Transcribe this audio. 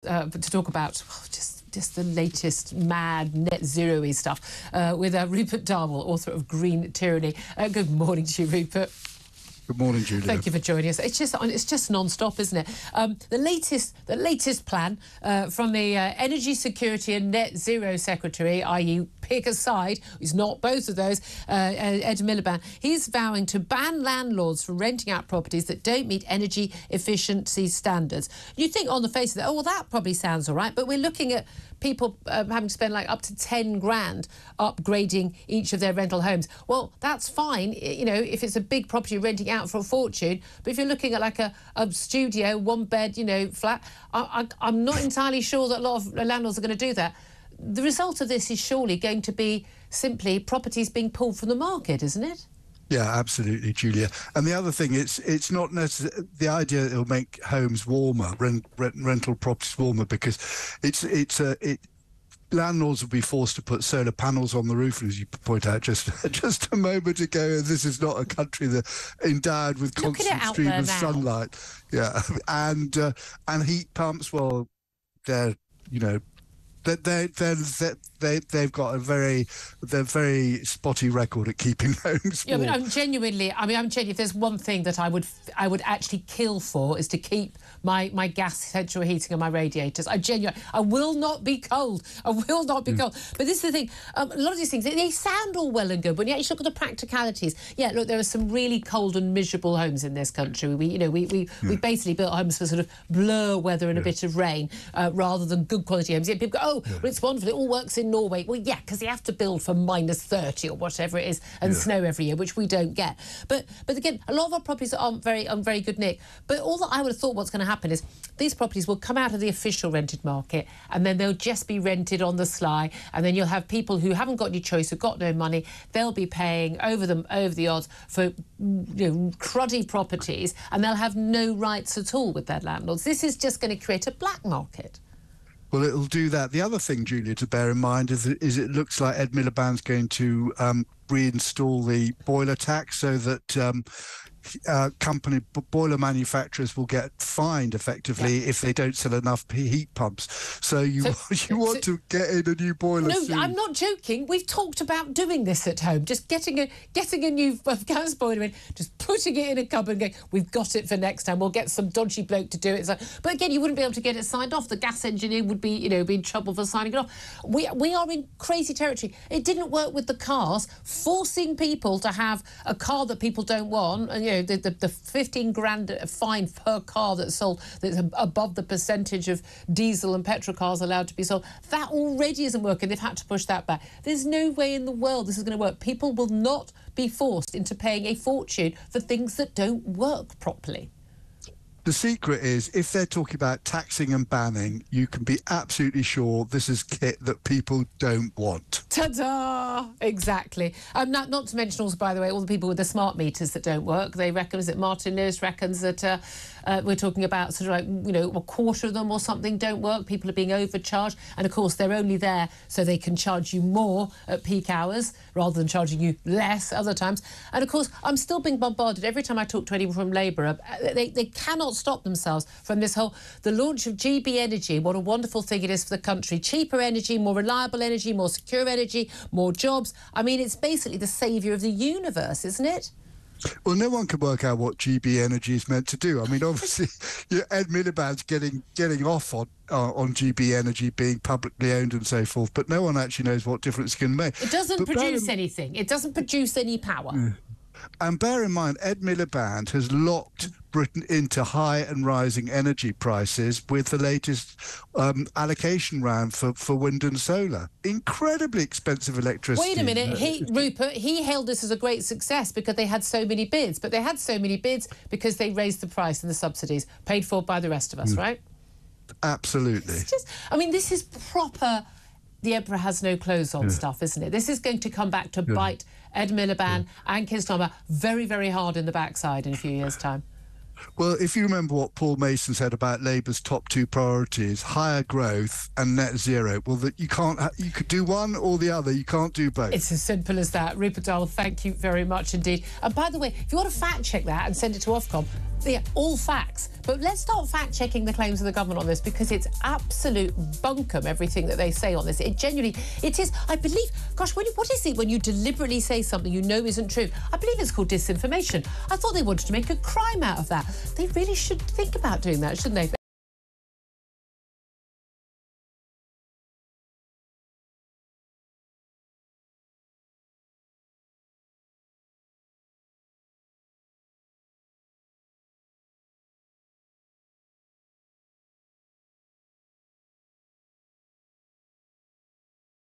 To talk about just the latest mad net zero-y stuff with Rupert Darwell, author of Green Tyranny. Good morning to you, Rupert. Good morning, Julia. Thank you for joining us. It's just non-stop, isn't it? The latest plan from the Energy Security and Net Zero Secretary, i.e. pick a side, he's not both of those, Ed Miliband. He's vowing to ban landlords from renting out properties that don't meet energy efficiency standards. You think on the face of it, oh, well, that probably sounds all right, but we're looking at people having to spend like up to 10 grand upgrading each of their rental homes. Well, that's fine, you know, if it's a big property you're renting out for a fortune, but if you're looking at like a studio, one bed, you know, flat, I'm not entirely sure that a lot of landlords are going to do that. The result of this is surely going to be simply properties being pulled from the market, isn't it? Yeah, absolutely, Julia. And the other thing, it's not necessarily the idea that it'll make homes warmer, rental properties warmer, because landlords will be forced to put solar panels on the roof, as you point out just a moment ago. This is not a country that endowed with constant stream of sunlight. Yeah, and heat pumps. Well, they're they've got a very spotty record at keeping homes warm. Yeah, but I'm genuinely, if there's one thing that I would actually kill for, is to keep my gas central heating and my radiators. I will not be cold. I will not be cold. But this is the thing, a lot of these things, they sound all well and good, but you actually look at the practicalities. Yeah, look, there are some really cold and miserable homes in this country. We basically built homes for sort of blur weather and a bit of rain, rather than good quality homes. Yet people go, oh, well, it's wonderful, it all works in Norway. Well, yeah, because they have to build for -30 or whatever it is, and snow every year, which we don't get. But again, a lot of our properties aren't very good nick. But all that I would have thought what's going to happen is these properties will come out of the official rented market, and then they'll just be rented on the sly, and then you'll have people who haven't got any choice, who've got no money, they'll be paying over the odds for cruddy properties, and they'll have no rights at all with their landlords. This is just going to create a black market. Well, it'll do that. The other thing, Julia, to bear in mind is it looks like Ed Miliband's going to reinstall the boiler tax, so that boiler manufacturers will get fined effectively if they don't sell enough heat pumps. So you want to get in a new boiler? No, soon. I'm not joking. We've talked about doing this at home, just getting a new gas boiler in, just putting it in a cupboard and going, we've got it for next time. We'll get some dodgy bloke to do it. So, but again, you wouldn't be able to get it signed off. The gas engineer would be, be in trouble for signing it off. We are in crazy territory. It didn't work with the cars, forcing people to have a car that people don't want, and the 15 grand fine per car that's sold, that's above the percentage of diesel and petrol cars allowed to be sold. That already isn't working. They've had to push that back. There's no way in the world this is going to work. People will not be forced into paying a fortune for things that don't work properly. The secret is, if they're talking about taxing and banning, you can be absolutely sure this is kit that people don't want. Ta-da! Exactly. Not to mention also, by the way, all the people with the smart meters that don't work. They reckon, is it Martin Lewis reckons that we're talking about sort of like, a quarter of them or something don't work. People are being overcharged. And of course, they're only there so they can charge you more at peak hours rather than charging you less other times. And of course, I'm still being bombarded every time I talk to anyone from Labour. They cannot stop themselves from the launch of GB Energy. What a wonderful thing it is for the country. Cheaper energy, more reliable energy, more secure energy, more jobs. I mean, it's basically the saviour of the universe, isn't it? Well, no one can work out what GB Energy is meant to do. I mean, obviously, Ed Miliband's getting off on GB Energy being publicly owned and so forth, but no one actually knows what difference it can make. It doesn't produce anything. It doesn't produce any power. And bear in mind, Ed Miliband has locked Britain into high and rising energy prices with the latest allocation round for wind and solar. Incredibly expensive electricity. Wait a minute, Rupert, he hailed this as a great success because they had so many bids. But they had so mmany bids because they raised the price and the subsidies, paid for by the rest of us, right? Absolutely. This is proper the emperor has no clothes on stuff, isn't it? This is going to come back to bite Ed Miliband and Keir Starmer very, very hard in the backside in a few years' time. Well, if you remember what Paul Mason said about Labour's top two priorities, higher growth and net zero, well, that you could do one or the other. You can't do both. It's as simple as that. Rupert Dole, thank you very much indeed. And by the way, if you want to fact check that and send it to Ofcom, yeah, all facts. But let's start fact-checking the claims of the government on this, because it's absolute bunkum, everything that they say on this. It genuinely, it is, I believe, gosh, what is it when you deliberately say something you know isn't true? I believe it's called disinformation. I thought they wanted to make a crime out of that. They really should think about doing that, shouldn't they?